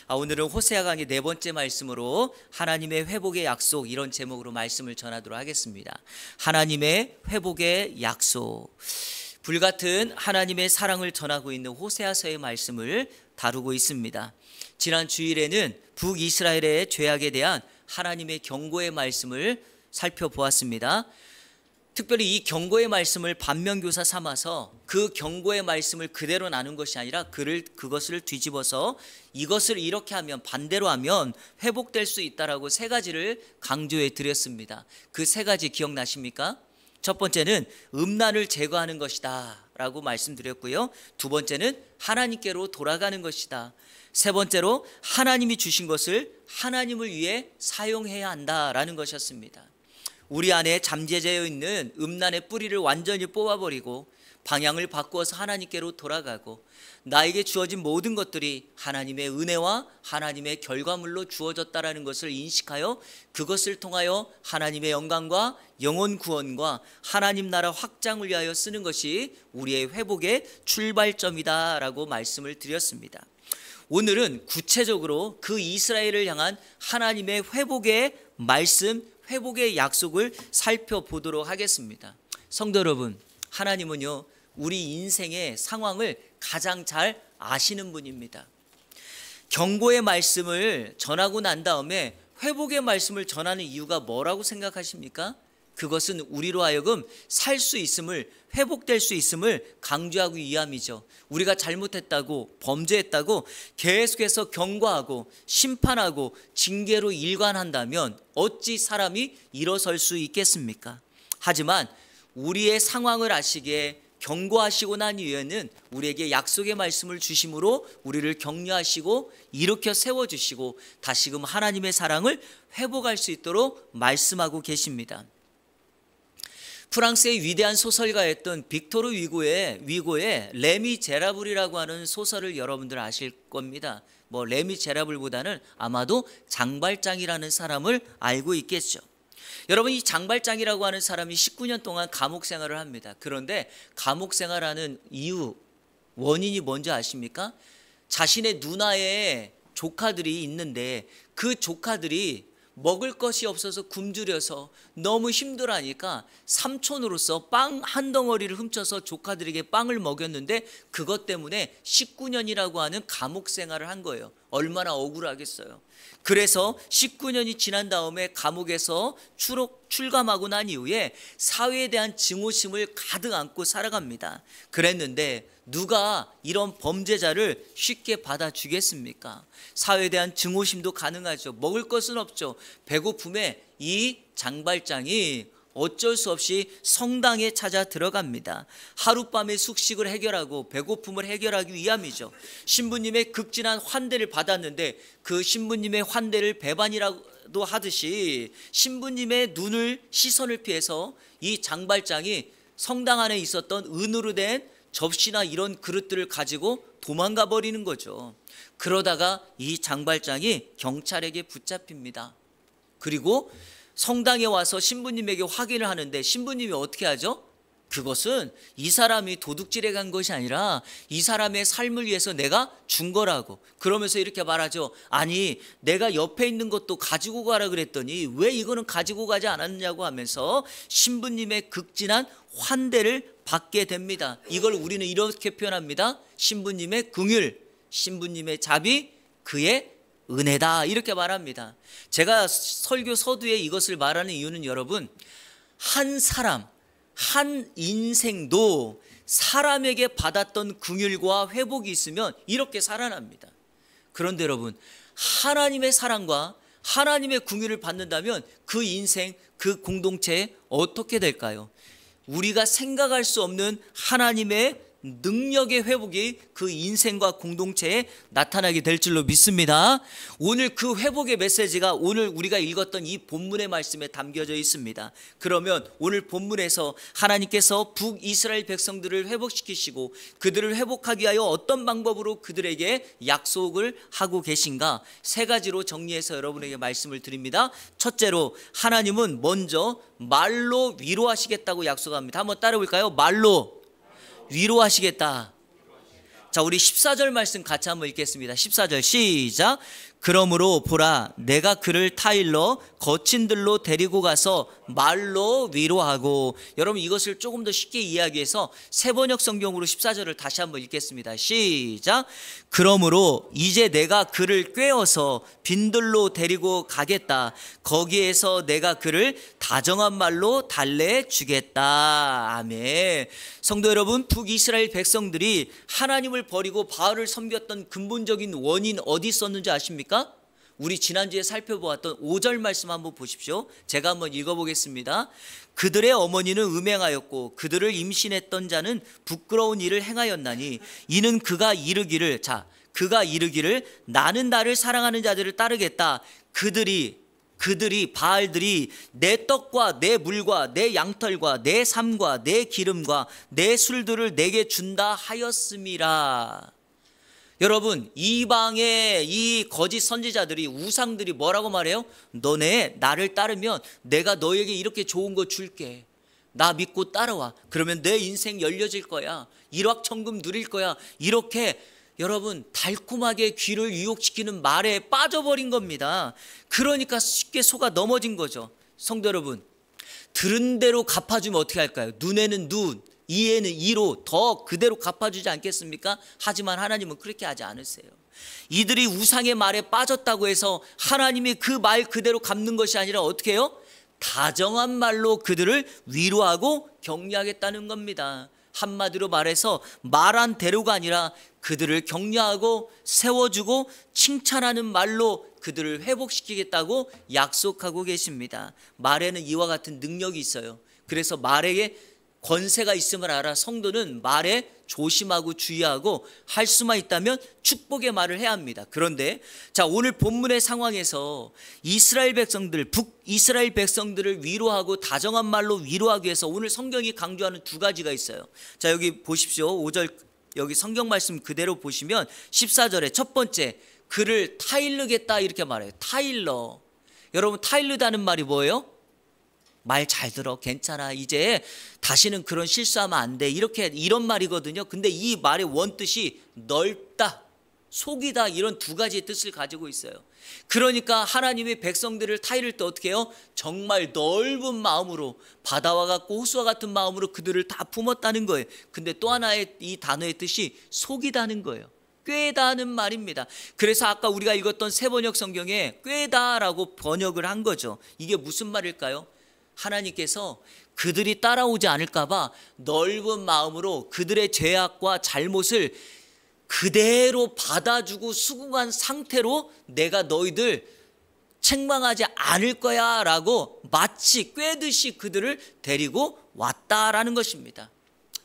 오늘은 호세아 강의 네 번째 말씀으로 하나님의 회복의 약속, 이런 제목으로 말씀을 전하도록 하겠습니다. 하나님의 회복의 약속. 불같은 하나님의 사랑을 전하고 있는 호세아서의 말씀을 다루고 있습니다. 지난 주일에는 북이스라엘의 죄악에 대한 하나님의 경고의 말씀을 살펴보았습니다. 특별히 이 경고의 말씀을 반면교사 삼아서 그 경고의 말씀을 그대로 나눈 것이 아니라 그것을 뒤집어서 이것을 이렇게 하면, 반대로 하면 회복될 수 있다라고 세 가지를 강조해 드렸습니다. 그 세 가지 기억나십니까? 첫 번째는 음란을 제거하는 것이다 라고 말씀드렸고요. 두 번째는 하나님께로 돌아가는 것이다. 세 번째로 하나님이 주신 것을 하나님을 위해 사용해야 한다라는 것이었습니다. 우리 안에 잠재되어 있는 음란의 뿌리를 완전히 뽑아버리고 방향을 바꾸어서 하나님께로 돌아가고, 나에게 주어진 모든 것들이 하나님의 은혜와 하나님의 결과물로 주어졌다라는 것을 인식하여 그것을 통하여 하나님의 영광과 영혼 구원과 하나님 나라 확장을 위하여 쓰는 것이 우리의 회복의 출발점이다라고 말씀을 드렸습니다. 오늘은 구체적으로 그 이스라엘을 향한 하나님의 회복의 말씀, 회복의 약속을 살펴보도록 하겠습니다. 성도 여러분, 하나님은요, 우리 인생의 상황을 가장 잘 아시는 분입니다. 경고의 말씀을 전하고 난 다음에 회복의 말씀을 전하는 이유가 뭐라고 생각하십니까? 그것은 우리로 하여금 살 수 있음을, 회복될 수 있음을 강조하기 위함이죠. 우리가 잘못했다고, 범죄했다고 계속해서 경고하고 심판하고 징계로 일관한다면 어찌 사람이 일어설 수 있겠습니까? 하지만 우리의 상황을 아시기에 경고하시고 난 이후에는 우리에게 약속의 말씀을 주심으로 우리를 격려하시고 일으켜 세워주시고 다시금 하나님의 사랑을 회복할 수 있도록 말씀하고 계십니다. 프랑스의 위대한 소설가였던 빅토르 위고의 레미제라블이라고 하는 소설을 여러분들 아실 겁니다. 레미제라블보다는 아마도 장발장이라는 사람을 알고 있겠죠. 여러분, 이 장발장이라고 하는 사람이 19년 동안 감옥 생활을 합니다. 그런데 감옥 생활하는 이유, 원인이 뭔지 아십니까? 자신의 누나의 조카들이 있는데 그 조카들이 먹을 것이 없어서 굶주려서 너무 힘들어하니까 삼촌으로서 빵 한 덩어리를 훔쳐서 조카들에게 빵을 먹였는데 그것 때문에 19년이라고 하는 감옥 생활을 한 거예요. 얼마나 억울하겠어요. 그래서 19년이 지난 다음에 감옥에서 출감하고 난 이후에 사회에 대한 증오심을 가득 안고 살아갑니다. 그랬는데 누가 이런 범죄자를 쉽게 받아주겠습니까? 사회에 대한 증오심도 가능하죠. 먹을 것은 없죠. 배고픔에 이 장발장이 어쩔 수 없이 성당에 찾아 들어갑니다. 하룻밤의 숙식을 해결하고 배고픔을 해결하기 위함이죠. 신부님의 극진한 환대를 받았는데 그 신부님의 환대를 배반이라도 하듯이 신부님의 시선을 피해서 이 장발장이 성당 안에 있었던 은으로 된 접시나 이런 그릇들을 가지고 도망가 버리는 거죠. 그러다가 이 장발장이 경찰에게 붙잡힙니다. 그리고 성당에 와서 신부님에게 확인을 하는데 신부님이 어떻게 하죠? 그것은 이 사람이 도둑질해 간 것이 아니라 이 사람의 삶을 위해서 내가 준 거라고. 그러면서 이렇게 말하죠. 아니, 내가 옆에 있는 것도 가지고 가라 그랬더니 왜 이거는 가지고 가지 않았느냐고 하면서 신부님의 극진한 환대를 받게 됩니다. 이걸 우리는 이렇게 표현합니다. 신부님의 긍휼, 신부님의 자비, 그의 은혜다, 이렇게 말합니다. 제가 설교 서두에 이것을 말하는 이유는 여러분, 한 사람, 한 인생도 사람에게 받았던 긍휼과 회복이 있으면 이렇게 살아납니다. 그런데 여러분, 하나님의 사랑과 하나님의 긍휼을 받는다면 그 인생, 그 공동체 어떻게 될까요? 우리가 생각할 수 없는 하나님의 능력의 회복이 그 인생과 공동체에 나타나게 될 줄로 믿습니다. 오늘 그 회복의 메시지가 오늘 우리가 읽었던 이 본문의 말씀에 담겨져 있습니다. 그러면 오늘 본문에서 하나님께서 북이스라엘 백성들을 회복시키시고 그들을 회복하기 위하여 어떤 방법으로 그들에게 약속을 하고 계신가, 세 가지로 정리해서 여러분에게 말씀을 드립니다. 첫째로, 하나님은 먼저 말로 위로하시겠다고 약속합니다. 한번 따라 볼까요? 말로 위로하시겠다. 자, 우리 14절 말씀 같이 한번 읽겠습니다. 14절 시작. 그러므로 보라, 내가 그를 타일러 거친 들로 데리고 가서 말로 위로하고. 여러분, 이것을 조금 더 쉽게 이야기해서 세번역 성경으로 14절을 다시 한번 읽겠습니다. 시작. 그러므로 이제 내가 그를 꿰어서 빈들로 데리고 가겠다. 거기에서 내가 그를 다정한 말로 달래주겠다. 아멘. 성도 여러분, 북이스라엘 백성들이 하나님을 버리고 바알을 섬겼던 근본적인 원인 어디 있었는지 아십니까? 우리 지난주에 살펴보았던 5절 말씀 한번 보십시오. 제가 한번 읽어보겠습니다. 그들의 어머니는 음행하였고 그들을 임신했던 자는 부끄러운 일을 행하였나니 이는 그가 이르기를 나는 나를 사랑하는 자들을 따르겠다. 그들이 바알들이 내 떡과 내 물과 내 양털과 내 삶과 내 기름과 내 술들을 내게 준다 하였음이라. 여러분, 이방의 이 거짓 선지자들이, 우상들이 뭐라고 말해요? 너네 나를 따르면 내가 너에게 이렇게 좋은 거 줄게. 나 믿고 따라와. 그러면 내 인생 열려질 거야. 일확천금 누릴 거야. 이렇게 여러분, 달콤하게 귀를 유혹시키는 말에 빠져버린 겁니다. 그러니까 쉽게 속아 넘어진 거죠. 성도 여러분, 들은 대로 갚아주면 어떻게 할까요? 눈에는 눈, 이에는 이로 더 그대로 갚아주지 않겠습니까? 하지만 하나님은 그렇게 하지 않으세요. 이들이 우상의 말에 빠졌다고 해서 하나님이 그 말 그대로 갚는 것이 아니라 어떻게 해요? 다정한 말로 그들을 위로하고 격려하겠다는 겁니다. 한마디로 말해서 말한 대로가 아니라 그들을 격려하고 세워주고 칭찬하는 말로 그들을 회복시키겠다고 약속하고 계십니다. 말에는 이와 같은 능력이 있어요. 그래서 말에 권세가 있음을 알아 성도는 말에 조심하고 주의하고 할 수만 있다면 축복의 말을 해야 합니다. 그런데 자, 오늘 본문의 상황에서 북이스라엘 백성들을 위로하고 다정한 말로 위로하기 위해서 오늘 성경이 강조하는 두 가지가 있어요. 자, 여기 보십시오. 5절 여기 성경 말씀 그대로 보시면 14절에 첫 번째, 그를 타일르겠다 이렇게 말해요. 타일러. 여러분, 타일르다는 말이 뭐예요? 말 잘 들어, 괜찮아, 이제 다시는 그런 실수하면 안 돼, 이런 말이거든요. 근데 이 말의 원뜻이 넓다, 속이다, 이런 두 가지의 뜻을 가지고 있어요. 그러니까 하나님의 백성들을 타이를 때 어떻게 해요? 정말 넓은 마음으로, 바다와 같고 호수와 같은 마음으로 그들을 다 품었다는 거예요. 근데 또 하나의 이 단어의 뜻이 속이다는 거예요. 꿰다는 말입니다. 그래서 아까 우리가 읽었던 세번역 성경에 꿰다라고 번역을 한 거죠. 이게 무슨 말일까요? 하나님께서 그들이 따라오지 않을까 봐 넓은 마음으로 그들의 죄악과 잘못을 그대로 받아주고 수긍한 상태로 내가 너희들 책망하지 않을 거야 라고 마치 꿰듯이 그들을 데리고 왔다라는 것입니다.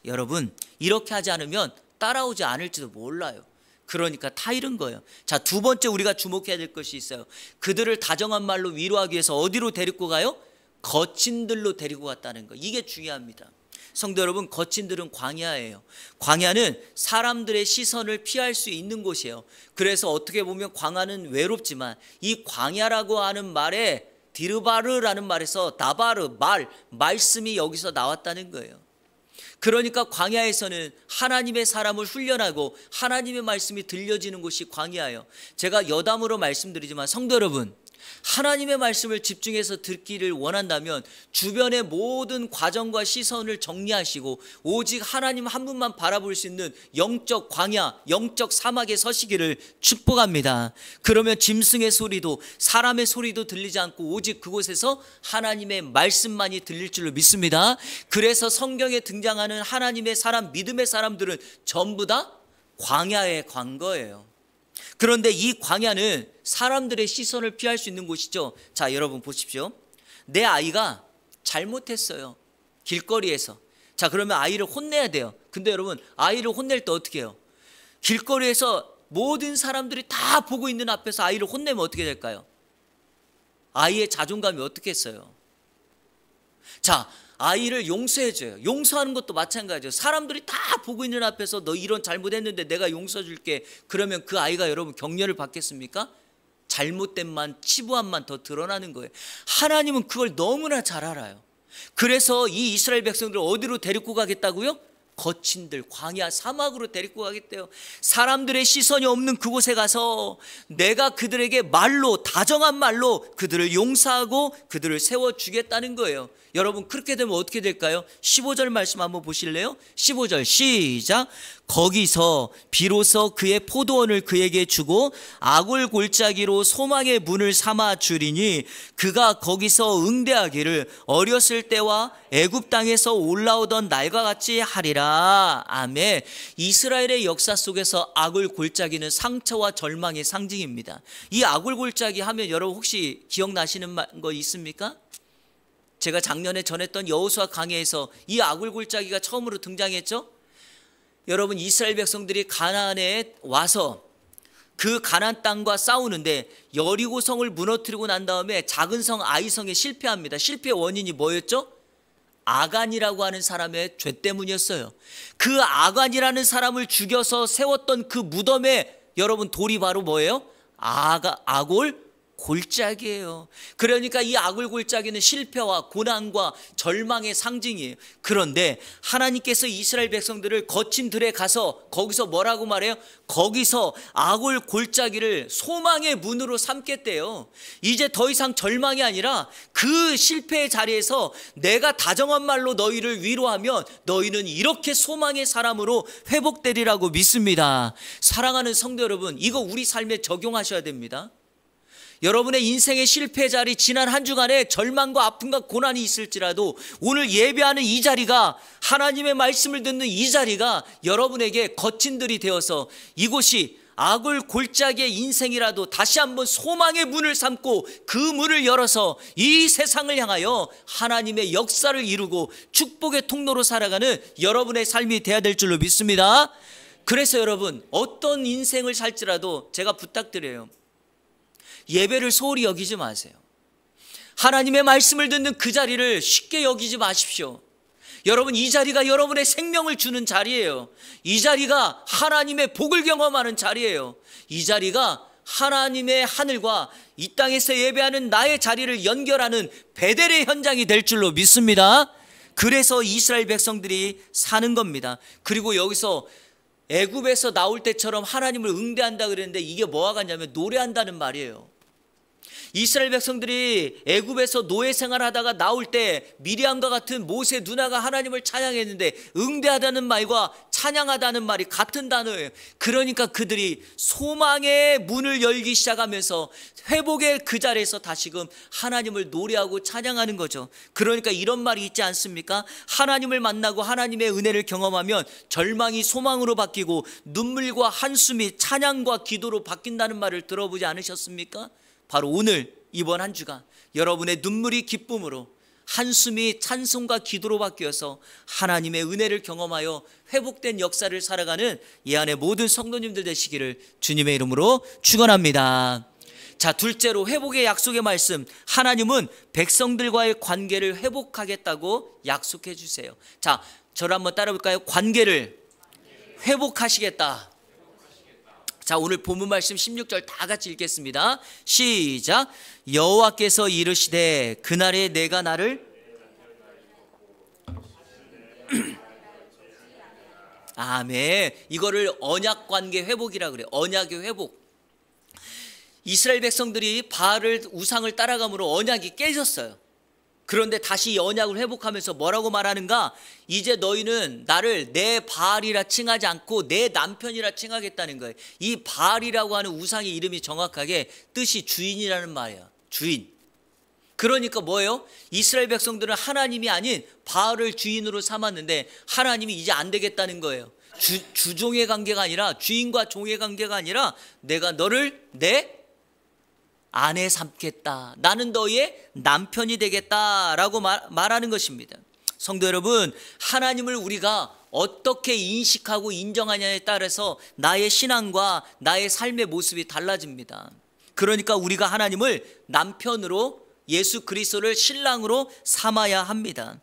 여러분, 이렇게 하지 않으면 따라오지 않을지도 몰라요. 그러니까 타이른 거예요. 자, 두 번째 우리가 주목해야 될 것이 있어요. 그들을 다정한 말로 위로하기 위해서 어디로 데리고 가요? 거친 들로 데리고 갔다는 거. 이게 중요합니다. 성도 여러분, 거친 들은 광야예요. 광야는 사람들의 시선을 피할 수 있는 곳이에요. 그래서 어떻게 보면 광야는 외롭지만 이 광야라고 하는 말에 디르바르라는 말에서 다바르, 말씀이 여기서 나왔다는 거예요. 그러니까 광야에서는 하나님의 사람을 훈련하고 하나님의 말씀이 들려지는 곳이 광야예요. 제가 여담으로 말씀드리지만 성도 여러분, 하나님의 말씀을 집중해서 듣기를 원한다면 주변의 모든 과정과 시선을 정리하시고 오직 하나님 한 분만 바라볼 수 있는 영적 광야, 영적 사막에 서시기를 축복합니다. 그러면 짐승의 소리도 사람의 소리도 들리지 않고 오직 그곳에서 하나님의 말씀만이 들릴 줄로 믿습니다. 그래서 성경에 등장하는 하나님의 사람, 믿음의 사람들은 전부 다 광야에 간 거예요. 그런데 이 광야는 사람들의 시선을 피할 수 있는 곳이죠. 자, 여러분 보십시오. 내 아이가 잘못했어요, 길거리에서. 자, 그러면 아이를 혼내야 돼요. 근데 여러분, 아이를 혼낼 때 어떻게 해요? 길거리에서 모든 사람들이 다 보고 있는 앞에서 아이를 혼내면 어떻게 될까요? 아이의 자존감이 어떻겠어요? 자, 아이를 용서해줘요. 용서하는 것도 마찬가지죠. 사람들이 다 보고 있는 앞에서 너 이런 잘못했는데 내가 용서해줄게. 그러면 그 아이가 여러분 격려를 받겠습니까? 잘못된만, 치부함만 더 드러나는 거예요. 하나님은 그걸 너무나 잘 알아요. 그래서 이 이스라엘 백성들을 어디로 데리고 가겠다고요? 거친들 광야 사막으로 데리고 가겠대요. 사람들의 시선이 없는 그곳에 가서 내가 그들에게 말로, 다정한 말로 그들을 용서하고 그들을 세워주겠다는 거예요. 여러분, 그렇게 되면 어떻게 될까요? 15절 말씀 한번 보실래요? 15절 시작. 거기서 비로소 그의 포도원을 그에게 주고 아굴 골짜기로 소망의 문을 삼아 주리니 그가 거기서 응대하기를 어렸을 때와 애굽 땅에서 올라오던 날과 같이 하리라. 아멘. 이스라엘의 역사 속에서 아굴 골짜기는 상처와 절망의 상징입니다. 이 아굴 골짜기 하면 여러분 혹시 기억나시는 거 있습니까? 제가 작년에 전했던 여호수아 강해에서 이 아굴 골짜기가 처음으로 등장했죠. 여러분, 이스라엘 백성들이 가나안에 와서 그 가나안 땅과 싸우는데 여리고 성을 무너뜨리고 난 다음에 작은 성 아이성에 실패합니다. 실패의 원인이 뭐였죠? 아간이라고 하는 사람의 죄 때문이었어요. 그 아간이라는 사람을 죽여서 세웠던 그 무덤에 여러분 돌이 바로 뭐예요? 아골 골짜기예요. 그러니까 이 아굴 골짜기는 실패와 고난과 절망의 상징이에요. 그런데 하나님께서 이스라엘 백성들을 거친 들에 가서 거기서 뭐라고 말해요? 거기서 아굴 골짜기를 소망의 문으로 삼겠대요. 이제 더 이상 절망이 아니라 그 실패의 자리에서 내가 다정한 말로 너희를 위로하면 너희는 이렇게 소망의 사람으로 회복되리라고 믿습니다. 사랑하는 성도 여러분, 이거 우리 삶에 적용하셔야 됩니다. 여러분의 인생의 실패 자리, 지난 한 주간에 절망과 아픔과 고난이 있을지라도 오늘 예배하는 이 자리가, 하나님의 말씀을 듣는 이 자리가 여러분에게 거친 들이 되어서 이곳이 아굴 골짜기의 인생이라도 다시 한번 소망의 문을 삼고 그 문을 열어서 이 세상을 향하여 하나님의 역사를 이루고 축복의 통로로 살아가는 여러분의 삶이 되어야 될 줄로 믿습니다. 그래서 여러분, 어떤 인생을 살지라도 제가 부탁드려요. 예배를 소홀히 여기지 마세요. 하나님의 말씀을 듣는 그 자리를 쉽게 여기지 마십시오. 여러분, 이 자리가 여러분의 생명을 주는 자리예요. 이 자리가 하나님의 복을 경험하는 자리예요. 이 자리가 하나님의 하늘과 이 땅에서 예배하는 나의 자리를 연결하는 베델의 현장이 될 줄로 믿습니다. 그래서 이스라엘 백성들이 사는 겁니다. 그리고 여기서 애굽에서 나올 때처럼 하나님을 응대한다 그랬는데 이게 뭐와 같냐면 노래한다는 말이에요. 이스라엘 백성들이 애굽에서 노예 생활하다가 나올 때 미리암과 같은 모세 누나가 하나님을 찬양했는데 응대하다는 말과 찬양하다는 말이 같은 단어예요. 그러니까 그들이 소망의 문을 열기 시작하면서 회복의 그 자리에서 다시금 하나님을 노래하고 찬양하는 거죠. 그러니까 이런 말이 있지 않습니까? 하나님을 만나고 하나님의 은혜를 경험하면 절망이 소망으로 바뀌고 눈물과 한숨이 찬양과 기도로 바뀐다는 말을 들어보지 않으셨습니까? 바로 오늘 이번 한 주간 여러분의 눈물이 기쁨으로, 한숨이 찬송과 기도로 바뀌어서 하나님의 은혜를 경험하여 회복된 역사를 살아가는 이 안에 모든 성도님들 되시기를 주님의 이름으로 축원합니다. 자, 둘째로 회복의 약속의 말씀. 하나님은 백성들과의 관계를 회복하겠다고 약속해 주세요. 자, 저를 한번 따라 볼까요? 관계를 회복하시겠다. 자, 오늘 본문 말씀 16절 다 같이 읽겠습니다. 시작. 여호와께서 이르시되 그날에 내가 나를 아멘. 이거를 언약 관계 회복이라 그래요. 언약의 회복. 이스라엘 백성들이 바알을, 우상을 따라감으로 언약이 깨졌어요. 그런데 다시 이 언약을 회복하면서 뭐라고 말하는가? 이제 너희는 나를 내 바알이라 칭하지 않고 내 남편이라 칭하겠다는 거예요. 이 바알이라고 하는 우상의 이름이 정확하게 뜻이 주인이라는 말이에요. 주인. 그러니까 뭐예요? 이스라엘 백성들은 하나님이 아닌 바알을 주인으로 삼았는데 하나님이 이제 안 되겠다는 거예요. 주종의 관계가 아니라, 주인과 종의 관계가 아니라 내가 너를 내 아내 삼겠다. 나는 너의 남편이 되겠다라고 말하는 것입니다. 성도 여러분, 하나님을 우리가 어떻게 인식하고 인정하냐에 따라서 나의 신앙과 나의 삶의 모습이 달라집니다. 그러니까 우리가 하나님을 남편으로, 예수 그리스도를 신랑으로 삼아야 합니다.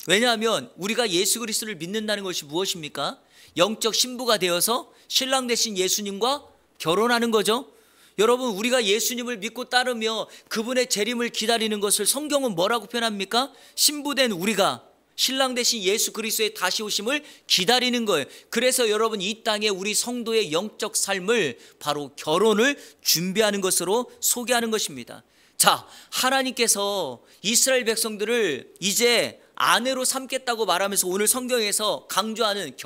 왜냐하면 우리가 예수 그리스도를 믿는다는 것이 무엇입니까? 영적 신부가 되어서 신랑 되신 예수님과 결혼하는 거죠. 여러분, 우리가 예수님을 믿고 따르며 그분의 재림을 기다리는 것을 성경은 뭐라고 표현합니까? 신부된 우리가, 신랑 대신 예수 그리스도의 다시 오심을 기다리는 거예요. 그래서 여러분 이 땅에 우리 성도의 영적 삶을 바로 결혼을 준비하는 것으로 소개하는 것입니다. 자, 하나님께서 이스라엘 백성들을 이제 아내로 삼겠다고 말하면서 오늘 성경에서 강조하는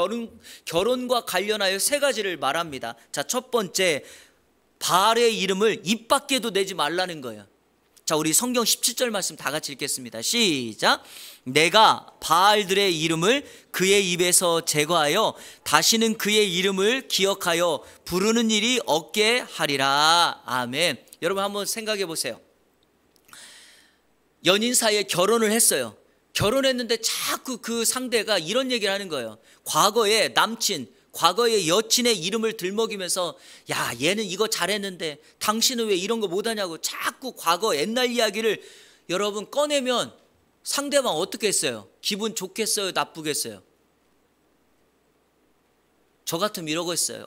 결혼과 관련하여 세 가지를 말합니다. 자, 첫 번째, 바알의 이름을 입 밖에도 내지 말라는 거예요. 자, 우리 성경 17절 말씀 다 같이 읽겠습니다. 시작. 내가 바알들의 이름을 그의 입에서 제거하여 다시는 그의 이름을 기억하여 부르는 일이 없게 하리라. 아멘. 여러분 한번 생각해 보세요. 연인 사이에 결혼을 했어요. 결혼했는데 자꾸 그 상대가 이런 얘기를 하는 거예요. 과거에 남친, 과거의 여친의 이름을 들먹이면서 야, 얘는 이거 잘했는데 당신은 왜 이런 거 못하냐고 자꾸 과거 옛날 이야기를 여러분 꺼내면 상대방 어떻게 했어요? 기분 좋겠어요? 나쁘겠어요? 저 같으면 이러고 있어요.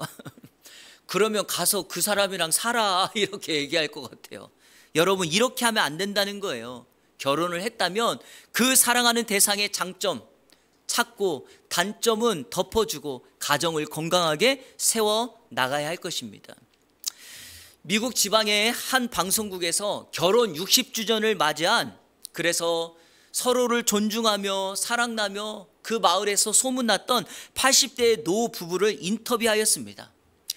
그러면 가서 그 사람이랑 살아 이렇게 얘기할 것 같아요. 여러분 이렇게 하면 안 된다는 거예요. 결혼을 했다면 그 사랑하는 대상의 장점 찾고 단점은 덮어주고 가정을 건강하게 세워 나가야 할 것입니다. 미국 지방의 한 방송국에서 결혼 60주년을 맞이한, 그래서 서로를 존중하며 사랑나며 그 마을에서 소문났던 80대의 노 부부를 인터뷰하였습니다.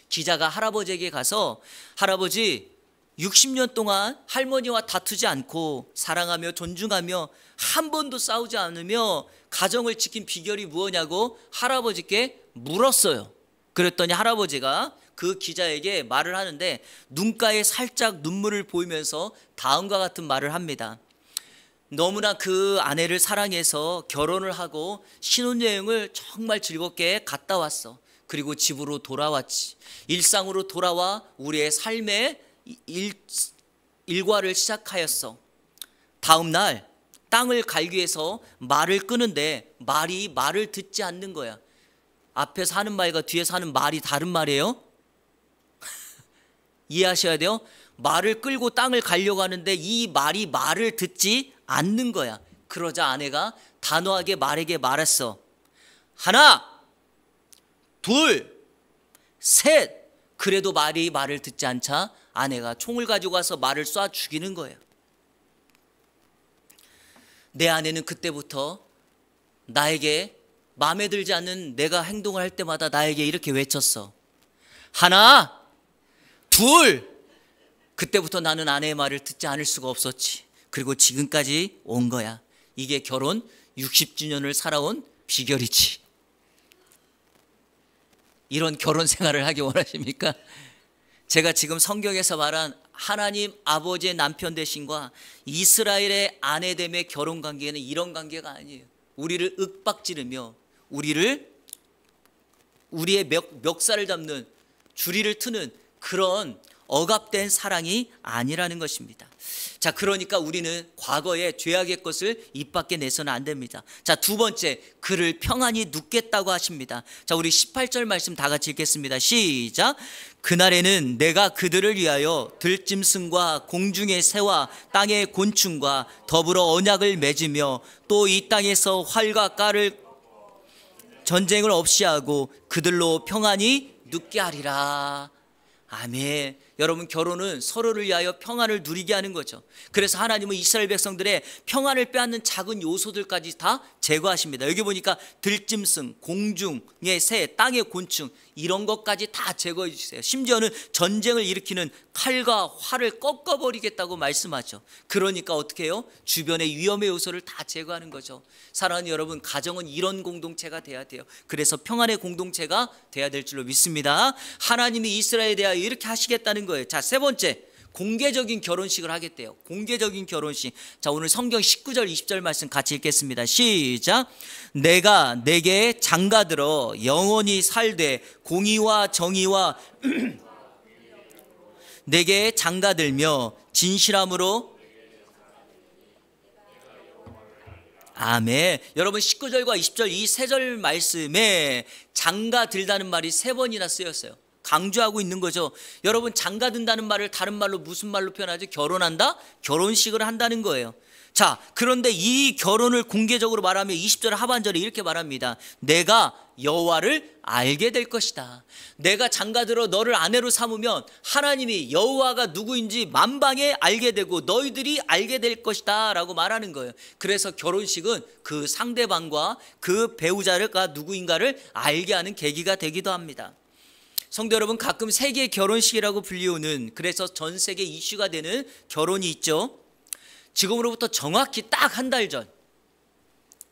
기자가 할아버지에게 가서 할아버지 60년 동안 할머니와 다투지 않고 사랑하며 존중하며 한 번도 싸우지 않으며 가정을 지킨 비결이 무엇냐고 할아버지께 물었어요. 그랬더니 할아버지가 그 기자에게 말을 하는데 눈가에 살짝 눈물을 보이면서 다음과 같은 말을 합니다. 너무나 그 아내를 사랑해서 결혼을 하고 신혼여행을 정말 즐겁게 갔다 왔어. 그리고 집으로 돌아왔지. 일상으로 돌아와 우리의 삶의 일과를 시작하였어. 다음 날 땅을 갈기 위해서 말을 끄는데 말을 듣지 않는 거야. 앞에서 하는 말과 뒤에서 하는 말이 다른 말이에요. 이해하셔야 돼요. 말을 끌고 땅을 가려고 하는데 이 말이 말을 듣지 않는 거야. 그러자 아내가 단호하게 말에게 말했어. 하나, 둘, 셋. 그래도 말을 듣지 않자 아내가 총을 가지고 와서 말을 쏴 죽이는 거예요. 내 아내는 그때부터 나에게 마음에 들지 않는 내가 행동을 할 때마다 나에게 이렇게 외쳤어. 하나, 둘. 그때부터 나는 아내의 말을 듣지 않을 수가 없었지. 그리고 지금까지 온 거야. 이게 결혼 60주년을 살아온 비결이지. 이런 결혼 생활을 하기 원하십니까? 제가 지금 성경에서 말한 하나님 아버지의 남편 되심과 이스라엘의 아내됨의 결혼 관계는 이런 관계가 아니에요. 우리를 윽박지르며 우리의 멱살을 잡는 주리를 트는 그런 억압된 사랑이 아니라는 것입니다. 자, 그러니까 우리는 과거의 죄악의 것을 입 밖에 내서는 안 됩니다. 자, 두 번째, 그를 평안히 눕겠다고 하십니다. 자, 우리 18절 말씀 다 같이 읽겠습니다. 시작. 그날에는 내가 그들을 위하여 들짐승과 공중의 새와 땅의 곤충과 더불어 언약을 맺으며 또 이 땅에서 활과 깔을 전쟁을 없이 하고 그들로 평안히 눕게 하리라. 아멘. 여러분, 결혼은 서로를 위하여 평안을 누리게 하는 거죠. 그래서 하나님은 이스라엘 백성들의 평안을 빼앗는 작은 요소들까지 다 제거하십니다. 여기 보니까 들짐승, 공중의 새, 땅의 곤충 이런 것까지 다 제거해 주세요. 심지어는 전쟁을 일으키는 칼과 활을 꺾어버리겠다고 말씀하죠. 그러니까 어떻게 해요? 주변의 위험의 요소를 다 제거하는 거죠. 사랑하는 여러분, 가정은 이런 공동체가 돼야 돼요. 그래서 평안의 공동체가 돼야 될 줄로 믿습니다. 하나님이 이스라엘에 대하여 이렇게 하시겠다는 거예요. 자, 세 번째, 공개적인 결혼식을 하겠대요. 공개적인 결혼식. 자, 오늘 성경 19절 20절 말씀 같이 읽겠습니다. 시작. 내가 내게 장가들어 영원히 살되 공의와 정의와 내게 장가들며 진실함으로. 아멘. 여러분, 19절과 20절 이 세 절 말씀에 장가들다는 말이 세 번이나 쓰였어요. 강조하고 있는 거죠. 여러분, 장가든다는 말을 다른 말로 무슨 말로 표현하죠? 결혼한다? 결혼식을 한다는 거예요. 자, 그런데 이 결혼을 공개적으로 말하면 20절 하반절에 이렇게 말합니다. 내가 여호와를 알게 될 것이다. 내가 장가들어 너를 아내로 삼으면 하나님이 여호와가 누구인지 만방에 알게 되고 너희들이 알게 될 것이다 라고 말하는 거예요. 그래서 결혼식은 그 상대방과 그 배우자가 누구인가를 알게 하는 계기가 되기도 합니다. 성도 여러분, 가끔 세계 결혼식이라고 불리우는, 그래서 전 세계 이슈가 되는 결혼이 있죠. 지금으로부터 정확히 딱 한 달 전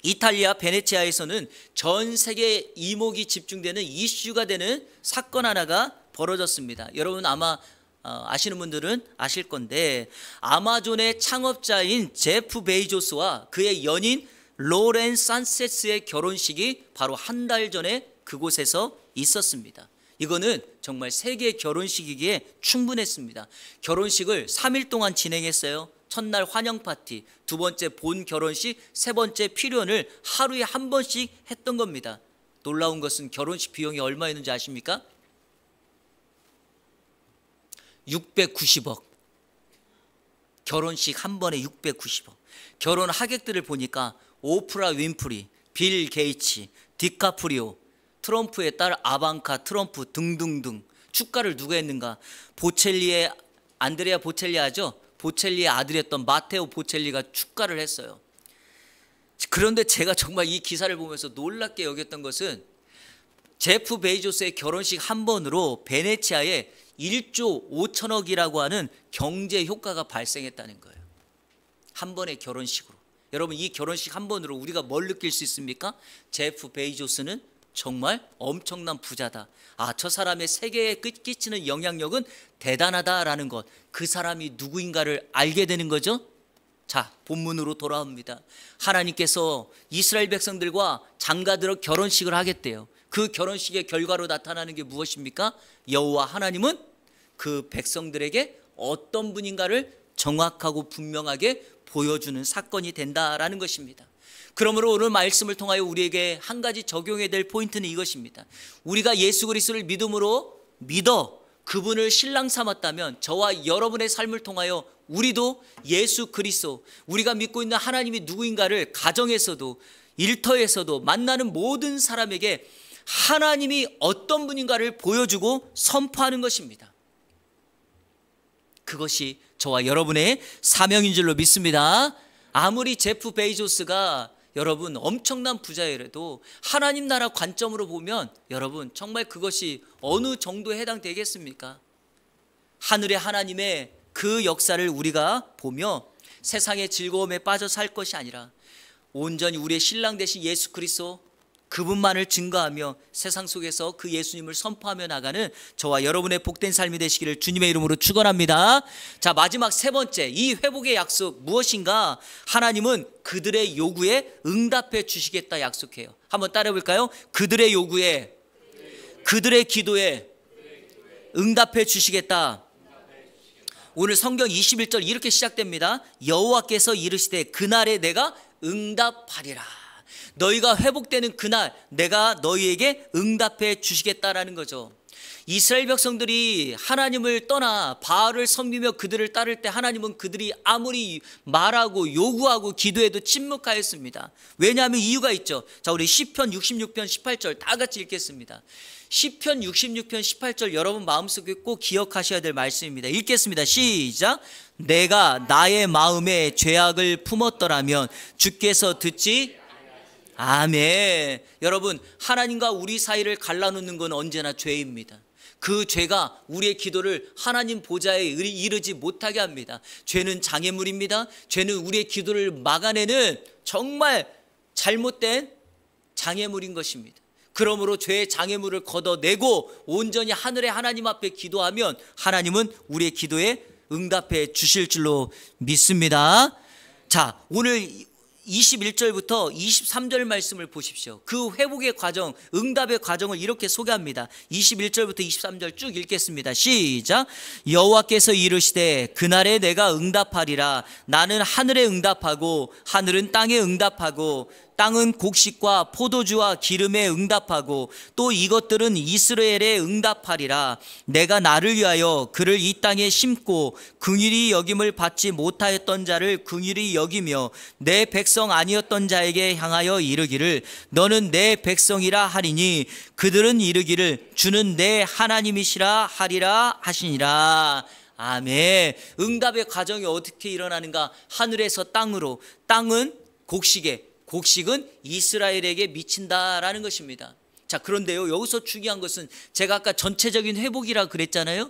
이탈리아 베네치아에서는 전 세계 이목이 집중되는 이슈가 되는 사건 하나가 벌어졌습니다. 여러분 아마 아시는 분들은 아실 건데, 아마존의 창업자인 제프 베이조스와 그의 연인 로렌 산체스의 결혼식이 바로 한 달 전에 그곳에서 있었습니다. 이거는 정말 세계 결혼식이기에 충분했습니다. 결혼식을 3일 동안 진행했어요. 첫날 환영 파티, 두 번째 본 결혼식, 세 번째 피련을 하루에 한 번씩 했던 겁니다. 놀라운 것은 결혼식 비용이 얼마였는지 아십니까? 690억. 결혼식 한 번에 690억. 결혼 하객들을 보니까 오프라 윈프리, 빌 게이츠, 디카프리오, 트럼프의 딸 아방카 트럼프 등등등. 축가를 누가 했는가? 보첼리의 안드레아 보첼리 아죠? 보첼리의 아들이었던 마테오 보첼리가 축가를 했어요. 그런데 제가 정말 이 기사를 보면서 놀랍게 여겼던 것은 제프 베이조스의 결혼식 한 번으로 베네치아에 1조 5천억이라고 하는 경제 효과가 발생했다는 거예요. 한 번의 결혼식으로. 여러분, 이 결혼식 한 번으로 우리가 뭘 느낄 수 있습니까? 제프 베이조스는 정말 엄청난 부자다. 아, 저 사람의 세계에 끼치는 영향력은 대단하다라는 것, 그 사람이 누구인가를 알게 되는 거죠. 자, 본문으로 돌아옵니다. 하나님께서 이스라엘 백성들과 장가들어 결혼식을 하겠대요. 그 결혼식의 결과로 나타나는 게 무엇입니까? 여호와 하나님은 그 백성들에게 어떤 분인가를 정확하고 분명하게 보여주는 사건이 된다라는 것입니다. 그러므로 오늘 말씀을 통하여 우리에게 한 가지 적용해야 될 포인트는 이것입니다. 우리가 예수 그리스도를 믿음으로 믿어 그분을 신랑 삼았다면 저와 여러분의 삶을 통하여 우리도 예수 그리스도, 우리가 믿고 있는 하나님이 누구인가를 가정에서도 일터에서도 만나는 모든 사람에게 하나님이 어떤 분인가를 보여주고 선포하는 것입니다. 그것이 저와 여러분의 사명인 줄로 믿습니다. 아무리 제프 베이조스가 여러분 엄청난 부자이라도 하나님 나라 관점으로 보면 여러분 정말 그것이 어느 정도에 해당되겠습니까? 하늘의 하나님의 그 역사를 우리가 보며 세상의 즐거움에 빠져 살 것이 아니라 온전히 우리의 신랑 되신 예수 그리스도, 그분만을 증거하며 세상 속에서 그 예수님을 선포하며 나가는 저와 여러분의 복된 삶이 되시기를 주님의 이름으로 축원합니다. 자, 마지막 세 번째, 이 회복의 약속 무엇인가? 하나님은 그들의 요구에 응답해 주시겠다 약속해요. 한번 따라해 볼까요? 그들의 요구에, 그들의 기도에 응답해 주시겠다. 오늘 성경 21절 이렇게 시작됩니다. 여호와께서 이르시되 그날에 내가 응답하리라. 너희가 회복되는 그날 내가 너희에게 응답해 주시겠다라는 거죠. 이스라엘 백성들이 하나님을 떠나 바알을 섬기며 그들을 따를 때 하나님은 그들이 아무리 말하고 요구하고 기도해도 침묵하였습니다. 왜냐하면 이유가 있죠. 자, 우리 시편 66편 18절 다 같이 읽겠습니다. 시편 66편 18절 여러분 마음속에 꼭 기억하셔야 될 말씀입니다. 읽겠습니다. 시작. 내가 나의 마음에 죄악을 품었더라면 주께서 듣지. 아멘. 여러분, 하나님과 우리 사이를 갈라놓는 건 언제나 죄입니다. 그 죄가 우리의 기도를 하나님 보좌에 이르지 못하게 합니다. 죄는 장애물입니다. 죄는 우리의 기도를 막아내는 정말 잘못된 장애물인 것입니다. 그러므로 죄의 장애물을 걷어내고 온전히 하늘의 하나님 앞에 기도하면 하나님은 우리의 기도에 응답해 주실 줄로 믿습니다. 자, 오늘 21절부터 23절 말씀을 보십시오. 그 회복의 과정, 응답의 과정을 이렇게 소개합니다. 21절부터 23절 쭉 읽겠습니다. 시작. 여호와께서 이르시되 그날에 내가 응답하리라. 나는 하늘에 응답하고 하늘은 땅에 응답하고 땅은 곡식과 포도주와 기름에 응답하고 또 이것들은 이스라엘에 응답하리라. 내가 나를 위하여 그를 이 땅에 심고 긍휼히 여김을 받지 못하였던 자를 긍휼히 여기며 내 백성 아니었던 자에게 향하여 이르기를 너는 내 백성이라 하리니 그들은 이르기를 주는 내 하나님이시라 하리라 하시니라. 아멘. 응답의 과정이 어떻게 일어나는가? 하늘에서 땅으로, 땅은 곡식에, 곡식은 이스라엘에게 미친다라는 것입니다. 자, 그런데요, 여기서 중요한 것은 제가 아까 전체적인 회복이라 그랬잖아요.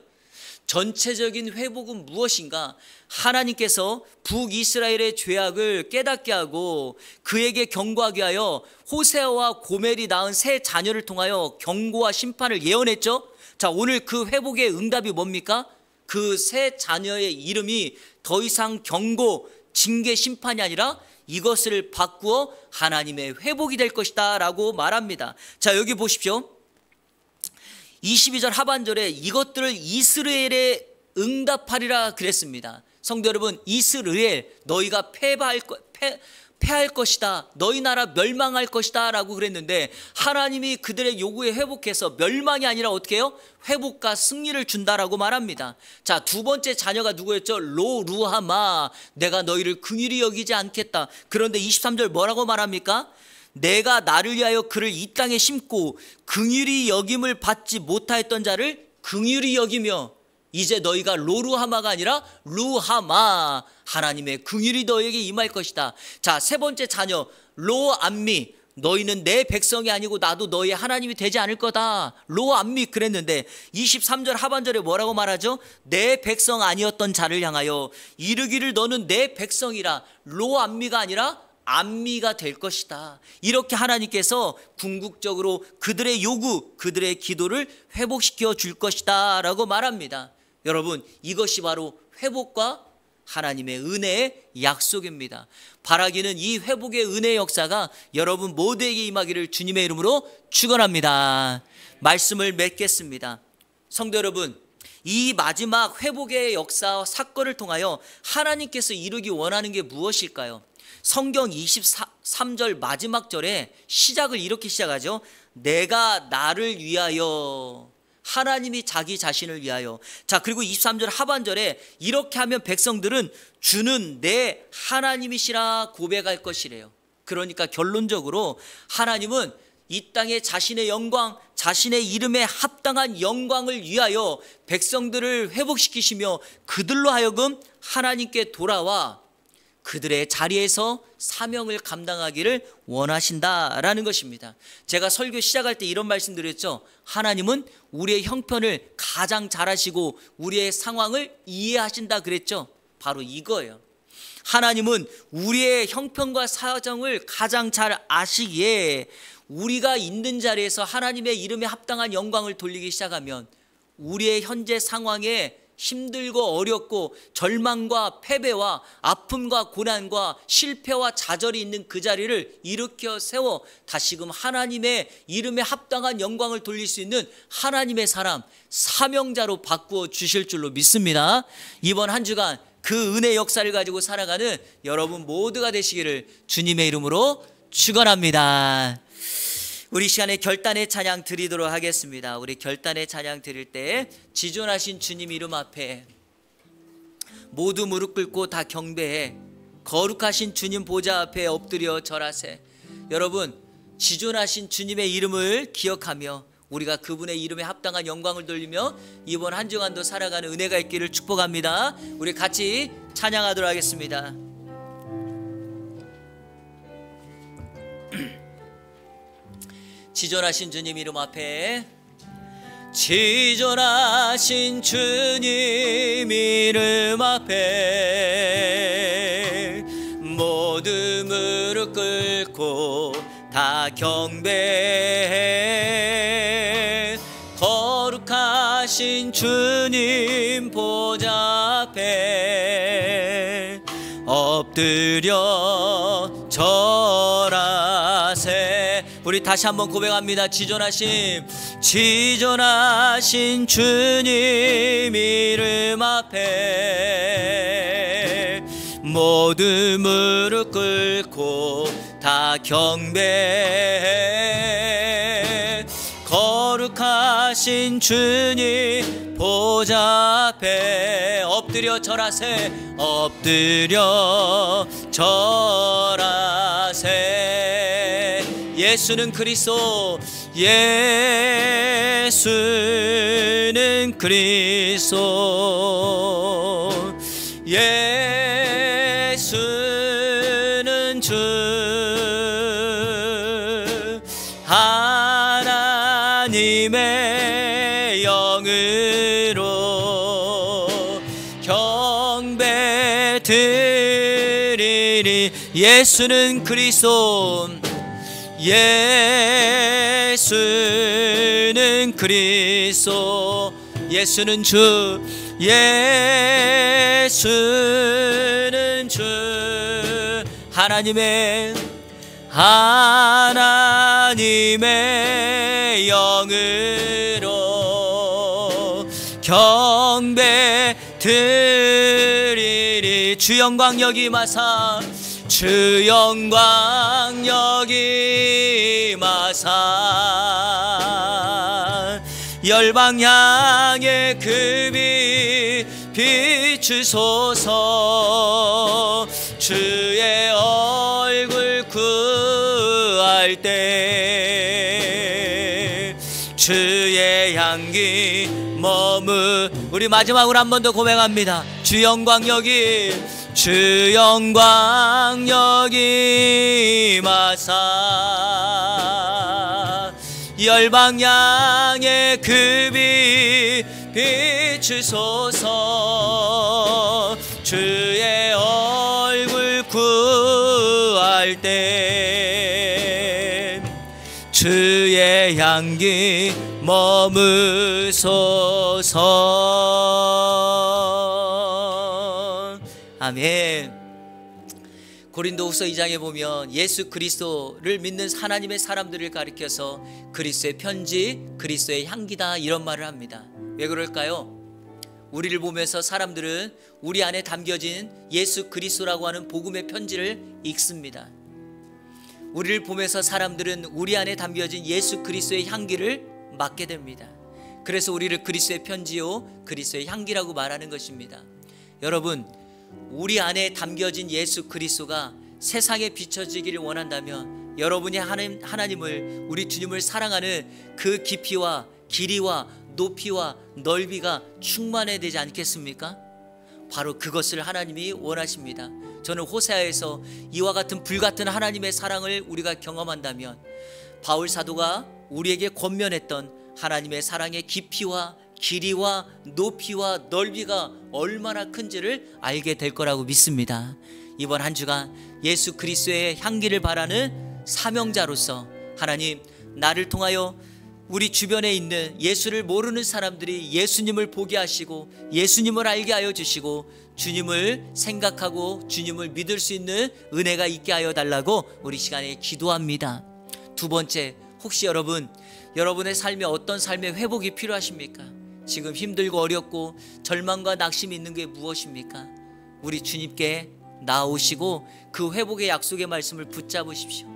전체적인 회복은 무엇인가? 하나님께서 북이스라엘의 죄악을 깨닫게 하고 그에게 경고하게 하여 호세아와 고멜이 낳은 세 자녀를 통하여 경고와 심판을 예언했죠. 자, 오늘 그 회복의 응답이 뭡니까? 그 세 자녀의 이름이 더 이상 경고, 징계, 심판이 아니라 이것을 바꾸어 하나님의 회복이 될 것이다 라고 말합니다. 자, 여기 보십시오. 22절 하반절에 이것들을 이스라엘에 응답하리라 그랬습니다. 성도 여러분, 이스라엘 너희가 패할 것이다, 너희 나라 멸망할 것이다 라고 그랬는데 하나님이 그들의 요구에 회복해서 멸망이 아니라 어떻게 해요? 회복과 승리를 준다라고 말합니다. 자, 두 번째 자녀가 누구였죠? 로루하마. 내가 너희를 긍휼히 여기지 않겠다. 그런데 23절 뭐라고 말합니까? 내가 나를 위하여 그를 이 땅에 심고 긍휼히 여김을 받지 못하였던 자를 긍휼히 여기며 이제 너희가 로루하마가 아니라 루하마, 하나님의 긍휼이 너에게 임할 것이다. 자, 세 번째 자녀 로암미. 너희는 내 백성이 아니고 나도 너희의 하나님이 되지 않을 거다. 로암미 그랬는데 23절 하반절에 뭐라고 말하죠? 내 백성 아니었던 자를 향하여 이르기를 너는 내 백성이라. 로암미가 아니라 암미가 될 것이다. 이렇게 하나님께서 궁극적으로 그들의 요구, 그들의 기도를 회복시켜 줄 것이다 라고 말합니다. 여러분, 이것이 바로 회복과 하나님의 은혜의 약속입니다. 바라기는 이 회복의 은혜의 역사가 여러분 모두에게 임하기를 주님의 이름으로 축원합니다. 말씀을 맺겠습니다. 성도 여러분, 이 마지막 회복의 역사 사건을 통하여 하나님께서 이루기 원하는 게 무엇일까요? 성경 23절 마지막 절에 시작을 이렇게 시작하죠. 내가 나를 위하여, 하나님이 자기 자신을 위하여. 자, 그리고 23절 하반절에 이렇게 하면 백성들은 주는 내 하나님이시라 고백할 것이래요. 그러니까 결론적으로 하나님은 이 땅에 자신의 영광, 자신의 이름에 합당한 영광을 위하여 백성들을 회복시키시며 그들로 하여금 하나님께 돌아와 그들의 자리에서 사명을 감당하기를 원하신다라는 것입니다. 제가 설교 시작할 때 이런 말씀 드렸죠. 하나님은 우리의 형편을 가장 잘 아시고 우리의 상황을 이해하신다 그랬죠. 바로 이거예요. 하나님은 우리의 형편과 사정을 가장 잘 아시기에 우리가 있는 자리에서 하나님의 이름에 합당한 영광을 돌리기 시작하면 우리의 현재 상황에 힘들고 어렵고 절망과 패배와 아픔과 고난과 실패와 좌절이 있는 그 자리를 일으켜 세워 다시금 하나님의 이름에 합당한 영광을 돌릴 수 있는 하나님의 사람, 사명자로 바꾸어 주실 줄로 믿습니다. 이번 한 주간 그 은혜 역사를 가지고 살아가는 여러분 모두가 되시기를 주님의 이름으로 축원합니다. 우리 시간에 결단의 찬양 드리도록 하겠습니다. 우리 결단의 찬양 드릴 때 지존하신 주님 이름 앞에 모두 무릎 꿇고 다 경배해 거룩하신 주님 보좌 앞에 엎드려 절하세. 여러분, 지존하신 주님의 이름을 기억하며 우리가 그분의 이름에 합당한 영광을 돌리며 이번 한 주간도 살아가는 은혜가 있기를 축복합니다. 우리 같이 찬양하도록 하겠습니다. 지존하신 주님 이름 앞에, 지존하신 주님 이름 앞에 모두 무릎 꿇고 다 경배해 거룩하신 주님 보좌 앞에 엎드려 절하세. 우리 다시 한번 고백합니다. 지존하신 주님 이름 앞에 모두 무릎 꿇고 다 경배해. 거룩하신 주님 보좌 앞에 엎드려 절하세. 엎드려 절하세. 예수는 그리스도, 예수는 그리스도, 예수는 주. 하나님의 영으로 경배 드리리. 예수는 그리스도, 예수는 그리스도, 예수는 주, 예수는 주. 하나님의 영으로 경배 드리리. 주 영광 여기마사, 주 영광 여기마사. 열방 향해 그 빛 비추소서. 주의 얼굴 구할 때 주의 향기 머무. 우리 마지막으로 한 번 더 고백합니다. 주 영광 여기, 주 영광 여기마사. 열방 향해 그 빛 비추소서. 주의 얼굴 구할 때 주의 향기 머무소서. 아멘. 고린도후서 2장에 보면 예수 그리스도를 믿는 하나님의 사람들을 가리켜서 그리스도의 편지, 그리스도의 향기다, 이런 말을 합니다. 왜 그럴까요? 우리를 보면서 사람들은 우리 안에 담겨진 예수 그리스도라고 하는 복음의 편지를 읽습니다. 우리를 보면서 사람들은 우리 안에 담겨진 예수 그리스도의 향기를 맡게 됩니다. 그래서 우리를 그리스도의 편지요, 그리스도의 향기라고 말하는 것입니다. 여러분, 우리 안에 담겨진 예수 그리스도가 세상에 비춰지기를 원한다면 여러분이 하나님을, 우리 주님을 사랑하는 그 깊이와 길이와 높이와 넓이가 충만해야 되지 않겠습니까? 바로 그것을 하나님이 원하십니다. 저는 호세아에서 이와 같은 불같은 하나님의 사랑을 우리가 경험한다면 바울 사도가 우리에게 권면했던 하나님의 사랑의 깊이와 길이와 높이와 넓이가 얼마나 큰지를 알게 될 거라고 믿습니다. 이번 한 주간 예수 그리스도의 향기를 바라는 사명자로서 하나님, 나를 통하여 우리 주변에 있는 예수를 모르는 사람들이 예수님을 보게 하시고 예수님을 알게 하여 주시고 주님을 생각하고 주님을 믿을 수 있는 은혜가 있게 하여 달라고 우리 시간에 기도합니다. 두 번째, 혹시 여러분의 삶에 어떤 삶의 회복이 필요하십니까? 지금 힘들고 어렵고 절망과 낙심이 있는 게 무엇입니까? 우리 주님께 나오시고 그 회복의 약속의 말씀을 붙잡으십시오.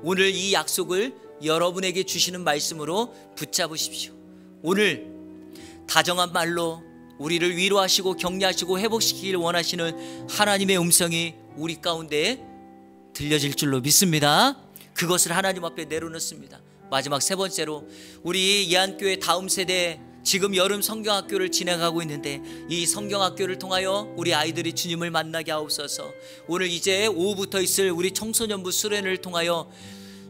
오늘 이 약속을 여러분에게 주시는 말씀으로 붙잡으십시오. 오늘 다정한 말로 우리를 위로하시고 격려하시고 회복시키기를 원하시는 하나님의 음성이 우리 가운데 들려질 줄로 믿습니다. 그것을 하나님 앞에 내려놓습니다. 마지막 세 번째로, 우리 예안교회 다음 세대 지금 여름 성경학교를 진행하고 있는데 이 성경학교를 통하여 우리 아이들이 주님을 만나게 하옵소서. 오늘 이제 오후부터 있을 우리 청소년부 수련회를 통하여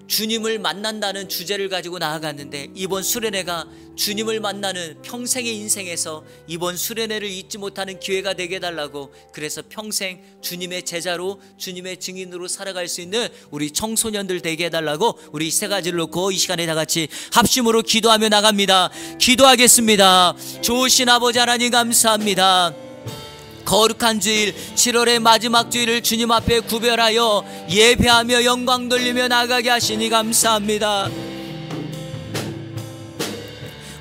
주님을 만난다는 주제를 가지고 나아갔는데 이번 수련회가 주님을 만나는 평생의 인생에서 이번 수련회를 잊지 못하는 기회가 되게 해달라고, 그래서 평생 주님의 제자로 주님의 증인으로 살아갈 수 있는 우리 청소년들 되게 해달라고 우리 세 가지를 놓고 이 시간에 다 같이 합심으로 기도하며 나갑니다. 기도하겠습니다. 좋으신 아버지 하나님 감사합니다. 거룩한 주일 7월의 마지막 주일을 주님 앞에 구별하여 예배하며 영광 돌리며 나가게 하시니 감사합니다.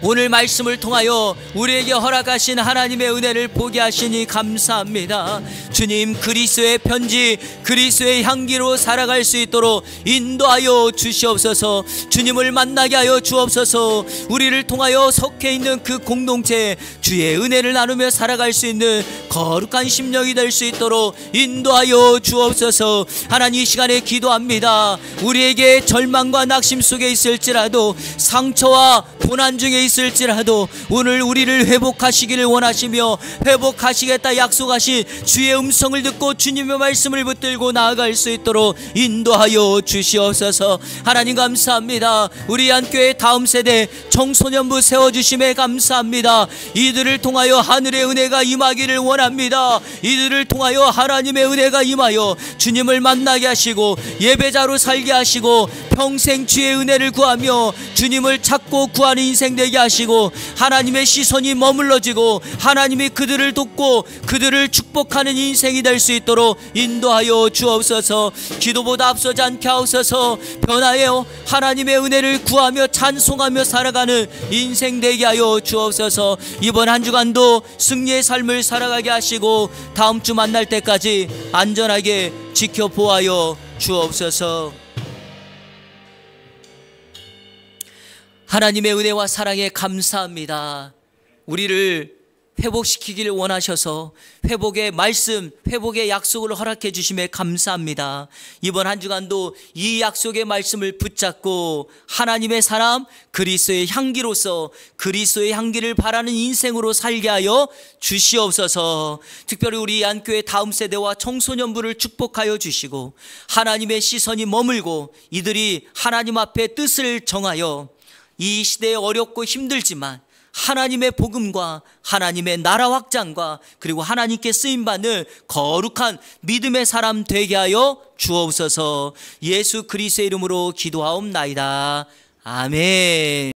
오늘 말씀을 통하여 우리에게 허락하신 하나님의 은혜를 보게 하시니 감사합니다. 주님, 그리스도의 편지, 그리스도의 향기로 살아갈 수 있도록 인도하여 주시옵소서. 주님을 만나게 하여 주옵소서. 우리를 통하여 속해 있는 그 공동체에 주의 은혜를 나누며 살아갈 수 있는 거룩한 심령이 될 수 있도록 인도하여 주옵소서. 하나님, 이 시간에 기도합니다. 우리에게 절망과 낙심 속에 있을지라도, 상처와 고난 중에 있을지라도 오늘 우리를 회복하시기를 원하시며 회복하시겠다 약속하신 주의 음성을 듣고 주님의 말씀을 붙들고 나아갈 수 있도록 인도하여 주시옵소서. 하나님, 감사합니다. 우리 한교회 다음 세대 청소년부 세워주심에 감사합니다. 이들을 통하여 하늘의 은혜가 임하기를 원합니다. 이들을 통하여 하나님의 은혜가 임하여 주님을 만나게 하시고 예배자로 살게 하시고 평생 주의 은혜를 구하며 주님을 찾고 구하는 인생 되게 하시고 하나님의 시선이 머물러지고 하나님이 그들을 돕고 그들을 축복하는 인생이 될 수 있도록 인도하여 주옵소서. 기도보다 앞서지 않게 하옵소서. 변화하여 하나님의 은혜를 구하며 찬송하며 살아가는 인생 되게 하여 주옵소서. 이번 한 주간도 승리의 삶을 살아가게 하시고 다음 주 만날 때까지 안전하게 지켜보아여 주옵소서. 하나님의 은혜와 사랑에 감사합니다. 우리를 회복시키기를 원하셔서 회복의 말씀, 회복의 약속을 허락해 주심에 감사합니다. 이번 한 주간도 이 약속의 말씀을 붙잡고 하나님의 사람, 그리스도의 향기로서 그리스도의 향기를 바라는 인생으로 살게 하여 주시옵소서. 특별히 우리 안교회 다음 세대와 청소년부를 축복하여 주시고 하나님의 시선이 머물고 이들이 하나님 앞에 뜻을 정하여 이 시대에 어렵고 힘들지만 하나님의 복음과 하나님의 나라 확장과 그리고 하나님께 쓰임받는 거룩한 믿음의 사람 되게 하여 주옵소서. 예수 그리스도의 이름으로 기도하옵나이다. 아멘.